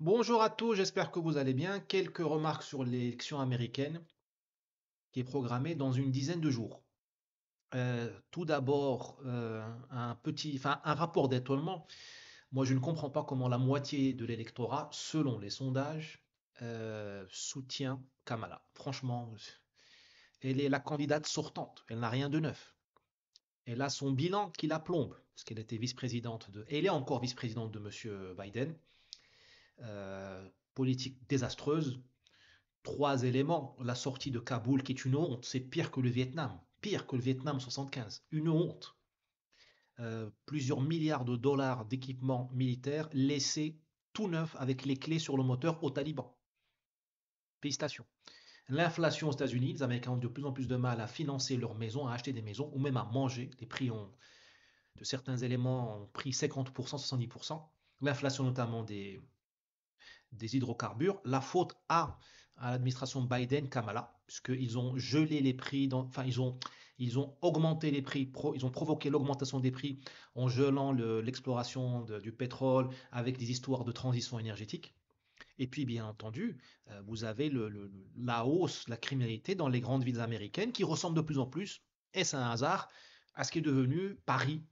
Bonjour à tous, j'espère que vous allez bien. Quelques remarques sur l'élection américaine qui est programmée dans une dizaine de jours. Tout d'abord, un rapport d'étonnement. Moi, je ne comprends pas comment la moitié de l'électorat, selon les sondages, soutient Kamala. Franchement, elle est la candidate sortante. Elle n'a rien de neuf. Elle a son bilan qui la plombe, parce qu'elle était vice-présidente de, elle est encore vice-présidente de Monsieur Biden. Politique désastreuse. Trois éléments. La sortie de Kaboul, qui est une honte, c'est pire que le Vietnam. Pire que le Vietnam 75. Une honte. Plusieurs milliards de dollars d'équipements militaires laissés tout neuf avec les clés sur le moteur aux talibans. Félicitations. L'inflation aux États-Unis, les Américains ont de plus en plus de mal à financer leurs maisons, à acheter des maisons ou même à manger. Les prix de certains éléments ont pris 50%, 70%. L'inflation notamment des hydrocarbures. La faute à l'administration Biden-Kamala, puisqu'ils ont gelé les prix, enfin ils ont augmenté les prix, ils ont provoqué l'augmentation des prix en gelant l'exploration du pétrole avec des histoires de transition énergétique. Et puis, bien entendu, vous avez la hausse de la criminalité dans les grandes villes américaines qui ressemble de plus en plus, et c'est un hasard, à ce qui est devenu Paris,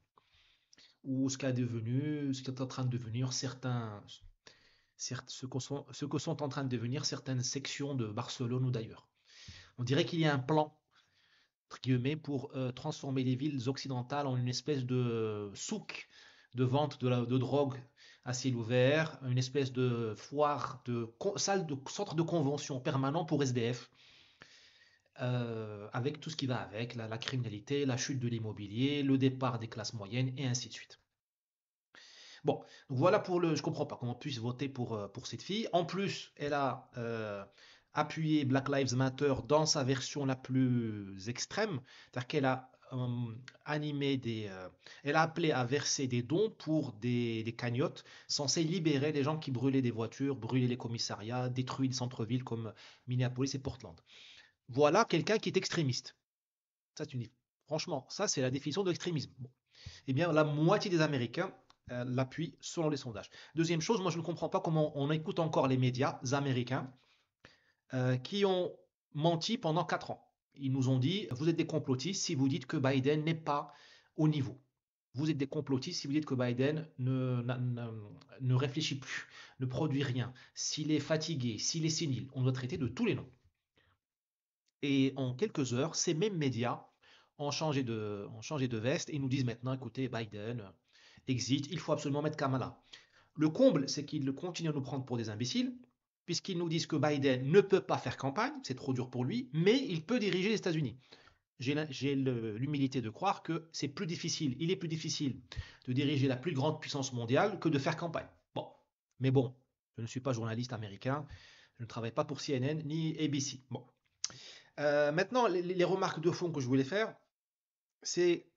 ou ce qui est en train de devenir ce que sont en train de devenir certaines sections de Barcelone ou d'ailleurs. On dirait qu'il y a un plan, entre guillemets, pour transformer les villes occidentales en une espèce de souk de vente de drogue à ciel ouvert, une espèce de foire, salle de centre de convention permanent pour SDF, avec tout ce qui va avec, la criminalité, la chute de l'immobilier, le départ des classes moyennes, et ainsi de suite. Bon, donc voilà pour le. Je comprends pas comment on puisse voter pour cette fille. En plus, elle a appuyé Black Lives Matter dans sa version la plus extrême, c'est-à-dire qu'elle a animé elle a appelé à verser des dons pour des cagnottes censées libérer les gens qui brûlaient des voitures, brûlaient les commissariats, détruisent des centres-villes comme Minneapolis et Portland. Voilà quelqu'un qui est extrémiste. Ça, franchement, ça c'est la définition de l'extrémisme. Bon. Eh bien, la moitié des Américains l'appuient selon les sondages. Deuxième chose, moi je ne comprends pas comment on écoute encore les médias américains qui ont menti pendant 4 ans. Ils nous ont dit, vous êtes des complotistes si vous dites que Biden n'est pas au niveau. Vous êtes des complotistes si vous dites que Biden ne réfléchit plus, ne produit rien, s'il est fatigué, s'il est sénile. On doit traiter de tous les noms. Et en quelques heures, ces mêmes médias ont changé de veste et nous disent maintenant, écoutez, Biden exit, il faut absolument mettre Kamala. Le comble, c'est qu'ils continuent à nous prendre pour des imbéciles, puisqu'ils nous disent que Biden ne peut pas faire campagne, c'est trop dur pour lui, mais il peut diriger les États-Unis. J'ai l'humilité de croire que c'est plus difficile, il est plus difficile de diriger la plus grande puissance mondiale que de faire campagne. Bon, mais bon, je ne suis pas journaliste américain, je ne travaille pas pour CNN ni ABC. Bon. Maintenant, les remarques de fond que je voulais faire, c'est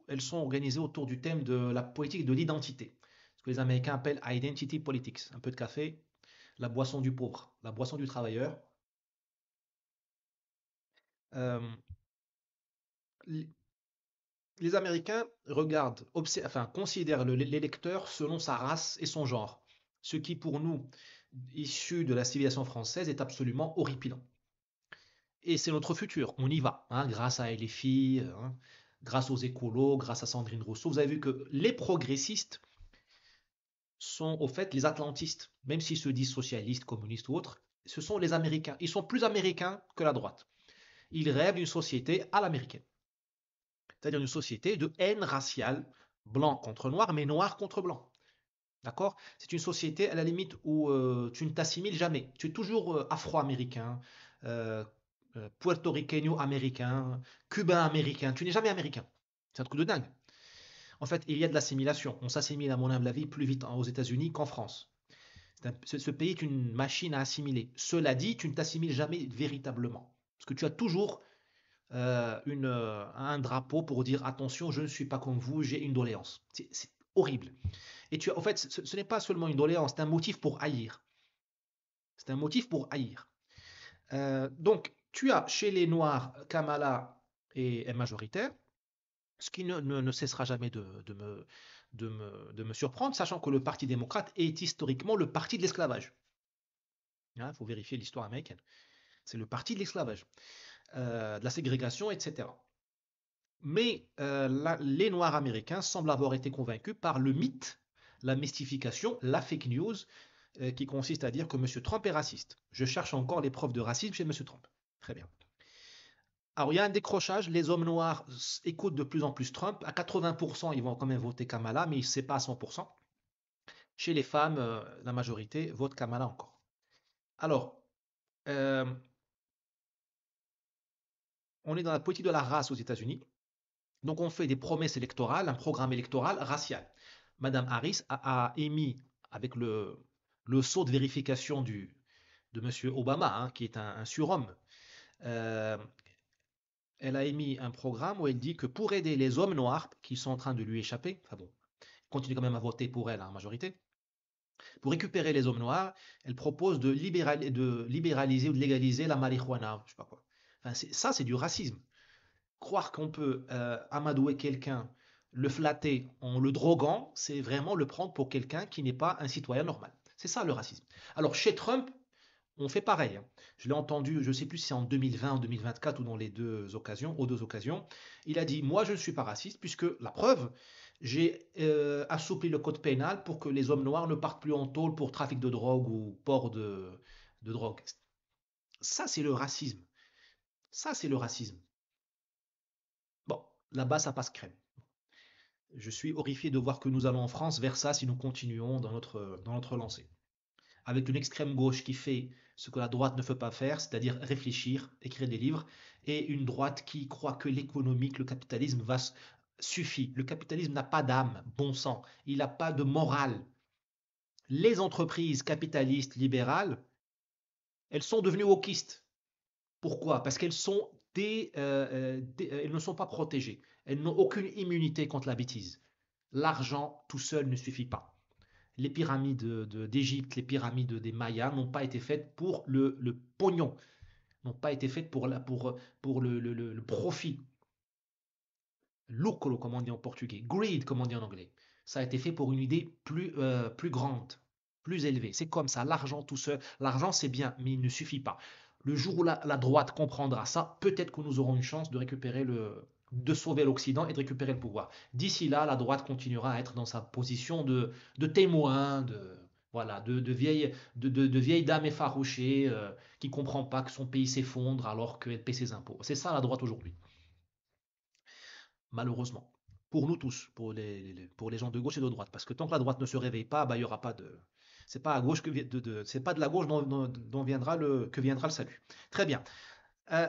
elles sont organisées autour du thème de la politique de l'identité. Ce que les Américains appellent identity politics. Un peu de café, la boisson du pauvre, la boisson du travailleur. Euh, les Américains considèrent l'électeur selon sa race et son genre. Ce qui, pour nous, issus de la civilisation française, est absolument horripilant. Et c'est notre futur, on y va, hein, grâce à LFI, hein, grâce aux écolos, grâce à Sandrine Rousseau. Vous avez vu que les progressistes sont au fait les atlantistes, même s'ils se disent socialistes, communistes ou autres, ce sont les Américains. Ils sont plus américains que la droite. Ils rêvent d'une société à l'américaine, c'est-à-dire une société de haine raciale, blanc contre noir, mais noir contre blanc. D'accord. C'est une société à la limite où tu ne t'assimiles jamais. Tu es toujours afro-américain, euh, puertoricaino-américain, cubain-américain. Tu n'es jamais américain. C'est un truc de dingue. En fait, il y a de l'assimilation. On s'assimile, à mon humble avis, plus vite aux États-Unis qu'en France. Ce pays est une machine à assimiler. Cela dit, tu ne t'assimiles jamais véritablement. Parce que tu as toujours un drapeau pour dire attention, je ne suis pas comme vous, j'ai une doléance. C'est horrible. Et en fait, ce n'est pas seulement une doléance, c'est un motif pour haïr. C'est un motif pour haïr. Donc, tu as chez les Noirs, Kamala est majoritaire, ce qui ne cessera jamais de me surprendre, sachant que le Parti démocrate est historiquement le parti de l'esclavage. Il faut vérifier l'histoire américaine. C'est le parti de l'esclavage, de la ségrégation, etc. Mais les Noirs américains semblent avoir été convaincus par le mythe, la mystification, la fake news, qui consiste à dire que M. Trump est raciste. Je cherche encore les preuves de racisme chez M. Trump. Très bien. Alors, il y a un décrochage. Les hommes noirs écoutent de plus en plus Trump. À 80%, ils vont quand même voter Kamala, mais ce n'est pas à 100%. Chez les femmes, la majorité vote Kamala encore. Alors, euh, on est dans la politique de la race aux États-Unis. Donc, on fait des promesses électorales, un programme électoral racial. Madame Harris a émis, avec le sceau de vérification de M. Obama, hein, qui est un surhomme, euh, elle a émis un programme où elle dit que pour aider les hommes noirs qui sont en train de lui échapper, enfin bon, continue quand même à voter pour elle en majorité, pour récupérer les hommes noirs, elle propose de libéraliser ou de légaliser la marijuana, je sais pas quoi. Enfin, ça, c'est du racisme. Croire qu'on peut amadouer quelqu'un, le flatter en le droguant, c'est vraiment le prendre pour quelqu'un qui n'est pas un citoyen normal. C'est ça le racisme. Alors chez Trump, on fait pareil, hein. Je l'ai entendu, je ne sais plus si c'est en 2020, en 2024 ou dans les deux occasions, aux deux occasions. Il a dit, moi je ne suis pas raciste puisque la preuve, j'ai assoupli le code pénal pour que les hommes noirs ne partent plus en tôle pour trafic de drogue ou port de drogue. Ça c'est le racisme. Ça c'est le racisme. Bon, là-bas ça passe crème. Je suis horrifié de voir que nous allons en France vers ça si nous continuons dans notre lancée. Avec une extrême gauche qui fait ce que la droite ne peut pas faire, c'est-à-dire réfléchir, écrire des livres, et une droite qui croit que l'économique, le capitalisme suffit. Le capitalisme n'a pas d'âme, bon sang, il n'a pas de morale. Les entreprises capitalistes libérales, elles sont devenues wokistes. Pourquoi? Parce elles ne sont pas protégées. Elles n'ont aucune immunité contre la bêtise. L'argent tout seul ne suffit pas. Les pyramides d'Égypte, les pyramides des Mayas n'ont pas été faites pour le pognon, n'ont pas été faites pour le profit. Lucro, comme on dit en portugais, greed, comme on dit en anglais. Ça a été fait pour une idée plus grande, plus élevée. C'est comme ça, l'argent tout seul. L'argent, c'est bien, mais il ne suffit pas. Le jour où la droite comprendra ça, peut-être que nous aurons une chance de de sauver l'Occident et de récupérer le pouvoir. D'ici là, la droite continuera à être dans sa position de témoin, voilà, de vieille dame effarouchée qui ne comprend pas que son pays s'effondre alors qu'elle paie ses impôts. C'est ça la droite aujourd'hui, malheureusement. Pour nous tous, pour les gens de gauche et de droite. Parce que tant que la droite ne se réveille pas, bah, il y aura pas de. C'est pas à gauche c'est pas de la gauche dont que viendra le salut. Très bien. Euh,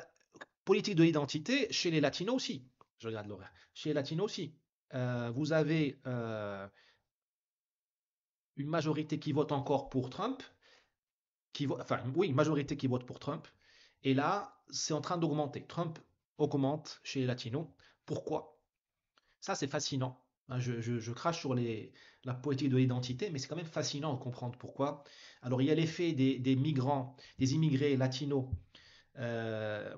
Politique de l'identité, chez les latinos aussi. Je regarde l'horaire. Chez les latinos aussi. Vous avez une majorité qui vote encore pour Trump, enfin oui, une majorité qui vote pour Trump. Et là, c'est en train d'augmenter. Trump augmente chez les latinos. Pourquoi? Ça, c'est fascinant. Hein, je crache sur la politique de l'identité, mais c'est quand même fascinant de comprendre pourquoi. Alors, il y a l'effet des migrants, des immigrés latinos euh,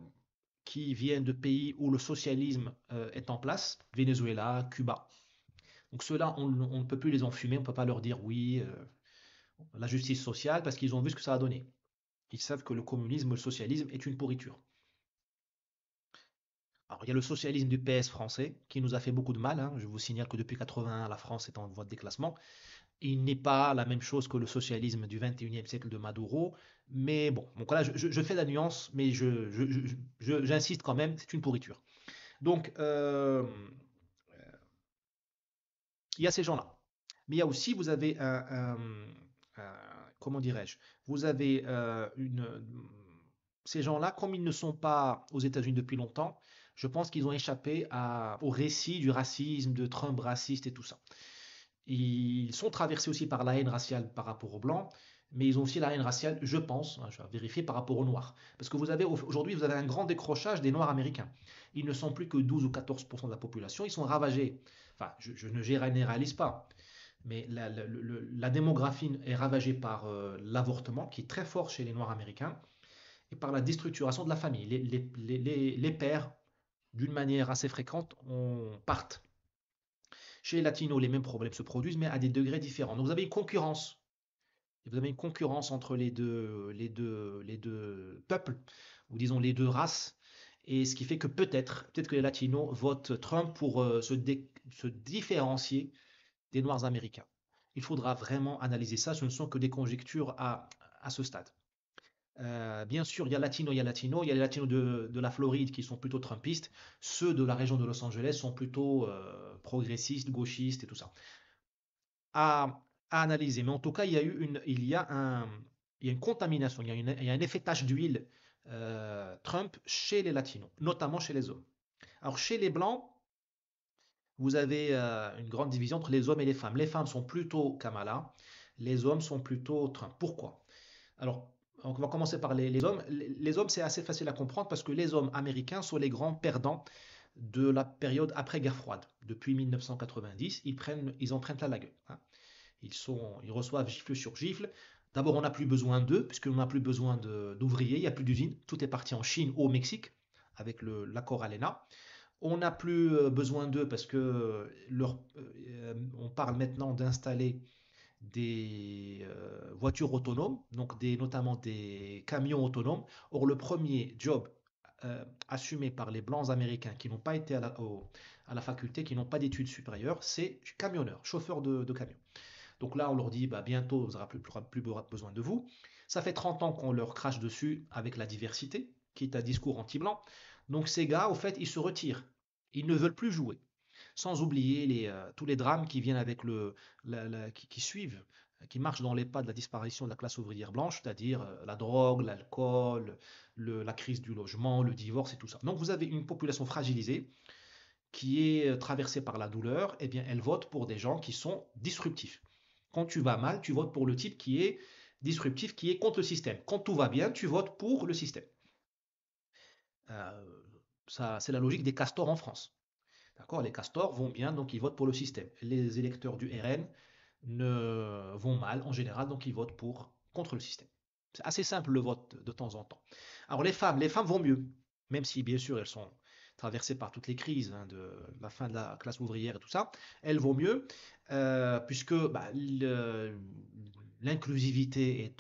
qui viennent de pays où le socialisme est en place, Venezuela, Cuba. Donc ceux-là, on ne peut plus les enfumer, on ne peut pas leur dire oui, la justice sociale, parce qu'ils ont vu ce que ça a donné. Ils savent que le communisme, le socialisme est une pourriture. Alors, il y a le socialisme du PS français qui nous a fait beaucoup de mal, hein. Je vous signale que depuis 81, la France est en voie de déclassement. Il n'est pas la même chose que le socialisme du 21e siècle de Maduro. Mais bon, donc là, je fais la nuance, mais j'insiste quand même, c'est une pourriture. Donc, il y a ces gens-là. Mais il y a aussi, vous avez comment dirais-je, vous avez ces gens-là, comme ils ne sont pas aux États-Unis depuis longtemps, je pense qu'ils ont échappé au récit du racisme, de Trump raciste et tout ça. Ils sont traversés aussi par la haine raciale par rapport aux Blancs, mais ils ont aussi la haine raciale, je pense, hein, je vais vérifier, par rapport aux Noirs. Parce que aujourd'hui, vous avez un grand décrochage des Noirs américains. Ils ne sont plus que 12 ou 14% de la population, ils sont ravagés. Enfin, je ne généralise pas, mais la démographie est ravagée par l'avortement, qui est très fort chez les Noirs américains, et par la déstructuration de la famille. Les pères, d'une manière assez fréquente, partent. Chez les latinos, les mêmes problèmes se produisent, mais à des degrés différents. Donc vous avez une concurrence. Vous avez une concurrence entre les deux peuples, ou disons les deux races, et ce qui fait que peut-être que les Latinos votent Trump pour se différencier des Noirs américains. Il faudra vraiment analyser ça, ce ne sont que des conjectures à ce stade. Bien sûr, il y a les latinos de la Floride qui sont plutôt trumpistes, ceux de la région de Los Angeles sont plutôt progressistes, gauchistes et tout ça. À, à analyser, mais en tout cas, il y a une contamination, il y a un effet tache d'huile Trump chez les latinos, notamment chez les hommes. Alors chez les blancs, vous avez une grande division entre les hommes et les femmes. Les femmes sont plutôt Kamala, les hommes sont plutôt Trump. Pourquoi? Alors, on va commencer par les hommes. Les hommes, c'est assez facile à comprendre parce que les hommes américains sont les grands perdants de la période après-guerre froide. Depuis 1990, ils en prennent plein la gueule, hein. Ils reçoivent gifle sur gifle. D'abord, on n'a plus besoin d'eux, puisqu'on n'a plus besoin d'ouvriers, il n'y a plus d'usines. Tout est parti en Chine ou au Mexique, avec l'accord ALENA. On n'a plus besoin d'eux parce que on parle maintenant d'installer des voitures autonomes, donc notamment des camions autonomes. Or, le premier job assumé par les blancs américains qui n'ont pas été à la faculté, qui n'ont pas d'études supérieures, c'est camionneur, chauffeur de camion. Donc là, on leur dit, bah, bientôt, vous n'aurez plus besoin de vous. Ça fait 30 ans qu'on leur crache dessus avec la diversité, quitte à discours anti-blanc. Donc ces gars, au fait, ils se retirent. Ils ne veulent plus jouer. Sans oublier tous les drames qui viennent avec qui suivent, qui marchent dans les pas de la disparition de la classe ouvrière blanche, c'est-à-dire la drogue, l'alcool, la crise du logement, le divorce et tout ça. Donc vous avez une population fragilisée qui est traversée par la douleur, eh bien elle vote pour des gens qui sont disruptifs. Quand tu vas mal, tu votes pour le type qui est disruptif, qui est contre le système. Quand tout va bien, tu votes pour le système. Euh, Ça, c'est la logique des castors en France. D'accord? Les castors vont bien, donc ils votent pour le système. Les électeurs du RN vont mal en général, donc ils votent contre le système. C'est assez simple le vote de temps en temps. Alors les femmes vont mieux, même si bien sûr elles sont traversées par toutes les crises, hein, de la fin de la classe ouvrière et tout ça. Elles vont mieux puisque bah, l'inclusivité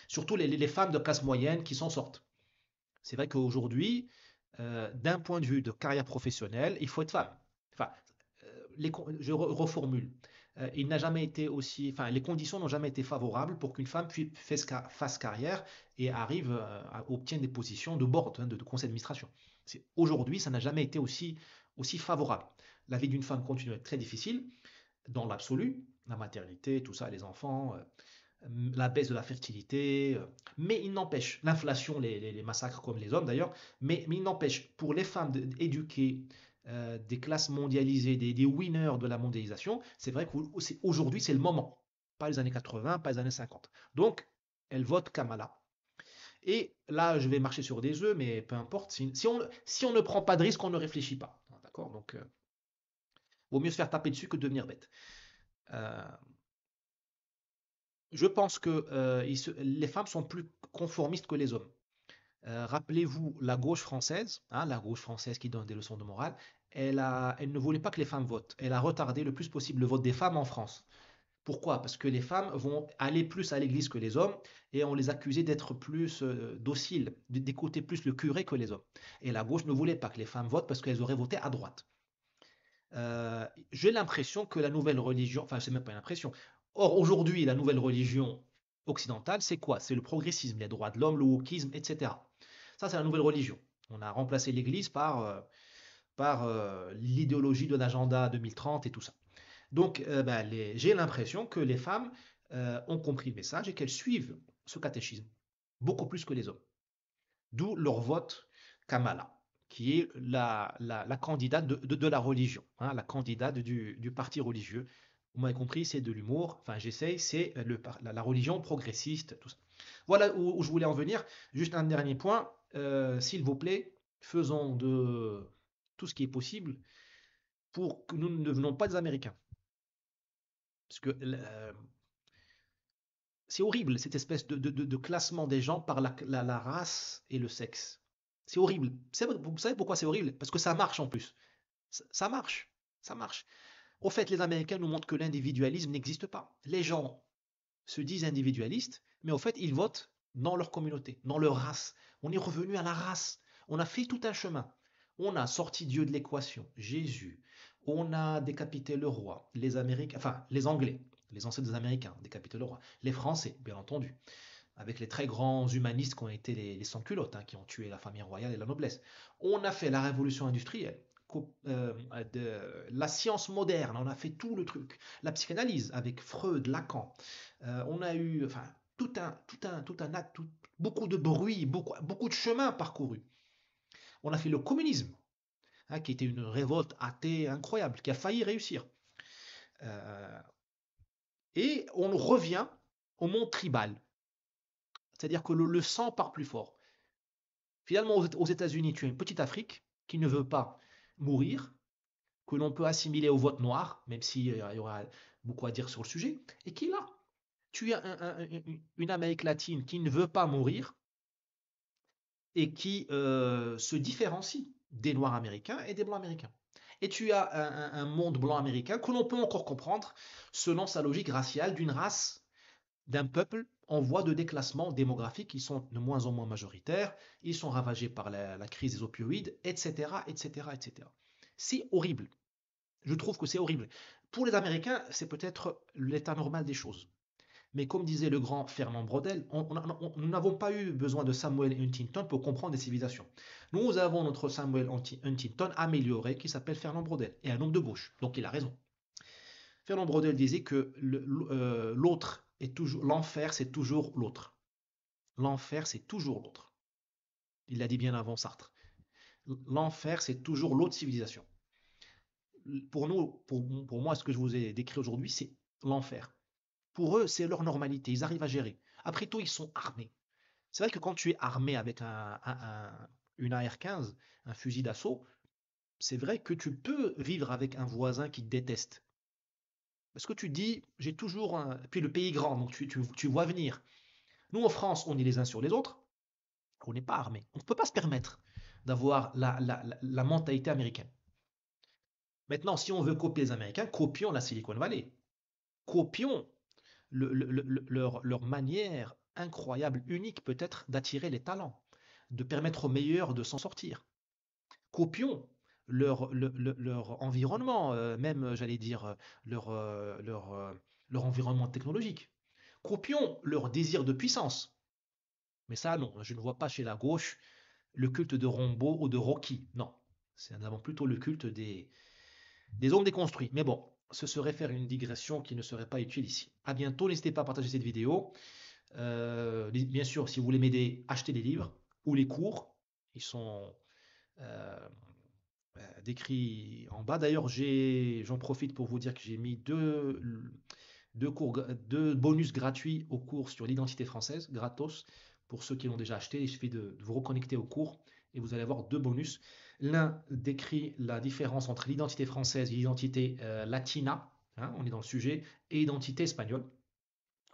surtout les femmes de classe moyenne qui s'en sortent. C'est vrai qu'aujourd'hui, d'un point de vue de carrière professionnelle, il faut être femme. Enfin, je reformule. Il n'a jamais été aussi, enfin, les conditions n'ont jamais été favorables pour qu'une femme fasse carrière et obtienne des positions de board, hein, de conseil d'administration. Aujourd'hui, ça n'a jamais été aussi favorable. La vie d'une femme continue à être très difficile dans l'absolu, la maternité, tout ça, les enfants, la baisse de la fertilité, mais il n'empêche, l'inflation les massacre comme les hommes d'ailleurs, mais il n'empêche, pour les femmes éduquées, des classes mondialisées, des winners de la mondialisation, c'est vrai qu'aujourd'hui c'est le moment, pas les années 80, pas les années 50. Donc, elles votent Kamala. Et là, je vais marcher sur des œufs, mais peu importe, si on ne prend pas de risque, on ne réfléchit pas. D'accord? Donc, vaut mieux se faire taper dessus que de devenir bête. Euh, je pense que les femmes sont plus conformistes que les hommes. Rappelez-vous la gauche française, hein, la gauche française qui donne des leçons de morale, elle ne voulait pas que les femmes votent. Elle a retardé le plus possible le vote des femmes en France. Pourquoi? Parce que les femmes vont aller plus à l'église que les hommes et on les accusait d'être plus dociles, d'écouter plus le curé que les hommes. Et la gauche ne voulait pas que les femmes votent parce qu'elles auraient voté à droite. J'ai l'impression que la nouvelle religion, enfin c'est même pas une impression. Or aujourd'hui, la nouvelle religion occidentale, c'est quoi? C'est le progressisme, les droits de l'homme, le wokisme, etc. Ça, c'est la nouvelle religion. On a remplacé l'Église par l'idéologie de l'agenda 2030 et tout ça. Donc, ben, j'ai l'impression que les femmes ont compris le message et qu'elles suivent ce catéchisme beaucoup plus que les hommes. D'où leur vote Kamala, qui est la candidate de la religion, hein, la candidate du parti religieux. Vous m'avez compris, c'est de l'humour, enfin j'essaye, c'est la religion progressiste, tout ça. Voilà où je voulais en venir. Juste un dernier point, s'il vous plaît, faisons de tout ce qui est possible pour que nous ne devenons pas des Américains. Parce que c'est horrible, cette espèce de classement des gens par la race et le sexe. C'est horrible. Vous savez pourquoi c'est horrible? Parce que ça marche en plus. Ça marche. Ça marche. Au fait, les Américains nous montrent que l'individualisme n'existe pas. Les gens se disent individualistes, mais au fait, ils votent dans leur communauté, dans leur race. On est revenu à la race. On a fait tout un chemin. On a sorti Dieu de l'équation, Jésus. On a décapité le roi, les Américains, enfin les Anglais, les ancêtres des Américains, décapité le roi. Les Français, bien entendu, avec les très grands humanistes qui ont été les sans-culottes, hein, qui ont tué la famille royale et la noblesse. On a fait la révolution industrielle, la science moderne, on a fait tout le truc. La psychanalyse avec Freud, Lacan. On a eu enfin, tout un acte, beaucoup de bruit, beaucoup de chemin parcouru. On a fait le communisme, hein, qui était une révolte athée incroyable, qui a failli réussir. Euh, et on revient au monde tribal, c'est-à-dire que le sang part plus fort. Finalement, aux États-Unis, tu as une petite Afrique qui ne veut pas mourir, que l'on peut assimiler au vote noir, même s'il y aura beaucoup à dire sur le sujet, et qui là, tu as une Amérique latine qui ne veut pas mourir et qui se différencie des Noirs américains et des Blancs américains. Et tu as un monde blanc américain que l'on peut encore comprendre selon sa logique raciale d'une race, d'un peuple en voie de déclassement démographique. Ils sont de moins en moins majoritaires, ils sont ravagés par la crise des opioïdes, etc., etc., etc. C'est horrible. Je trouve que c'est horrible. Pour les Américains, c'est peut-être l'état normal des choses. Mais comme disait le grand Fernand Braudel, nous n'avons pas eu besoin de Samuel Huntington pour comprendre des civilisations. Nous avons notre Samuel Huntington amélioré qui s'appelle Fernand Braudel et un homme de gauche. Donc il a raison. Fernand Braudel disait que l'autre est toujours l'enfer, c'est toujours l'autre. L'enfer, c'est toujours l'autre. Il l'a dit bien avant Sartre. L'enfer, c'est toujours l'autre civilisation. Pour nous, pour moi, ce que je vous ai décrit aujourd'hui, c'est l'enfer. Pour eux, c'est leur normalité. Ils arrivent à gérer. Après tout, ils sont armés. C'est vrai que quand tu es armé avec une AR-15, un fusil d'assaut, c'est vrai que tu peux vivre avec un voisin qui te déteste. Parce que tu dis, j'ai toujours un. Puis le pays grand, donc tu vois venir. Nous, en France, on est les uns sur les autres. On n'est pas armé. On ne peut pas se permettre d'avoir la mentalité américaine. Maintenant, si on veut copier les Américains, copions la Silicon Valley. Copions leur manière incroyable, unique peut-être, d'attirer les talents, de permettre aux meilleurs de s'en sortir. Copions leur environnement, même, j'allais dire, leur, euh, leur, euh, leur environnement technologique. Copions leur désir de puissance. Mais ça, non, je ne vois pas chez la gauche le culte de Rambo ou de Rocky. Non, nous avons plutôt le culte des hommes déconstruits. Mais bon, ce serait faire une digression qui ne serait pas utile ici. À bientôt, n'hésitez pas à partager cette vidéo. Bien sûr, si vous voulez m'aider, achetez des livres ou les cours. Ils sont euh, décrits en bas. D'ailleurs, j'en profite pour vous dire que j'ai mis deux bonus gratuits au cours sur l'identité française, gratos. Pour ceux qui l'ont déjà acheté, il suffit de vous reconnecter au cours et vous allez avoir deux bonus. L'un décrit la différence entre l'identité française et l'identité latina, hein, on est dans le sujet, et l'identité espagnole,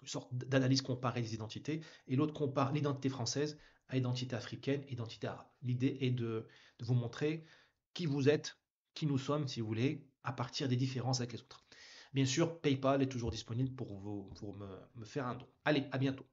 une sorte d'analyse comparée des identités, et l'autre compare l'identité française à l'identité africaine, identité arabe. L'idée est de vous montrer qui vous êtes, qui nous sommes, si vous voulez, à partir des différences avec les autres. Bien sûr, PayPal est toujours disponible pour me faire un don. Allez, à bientôt.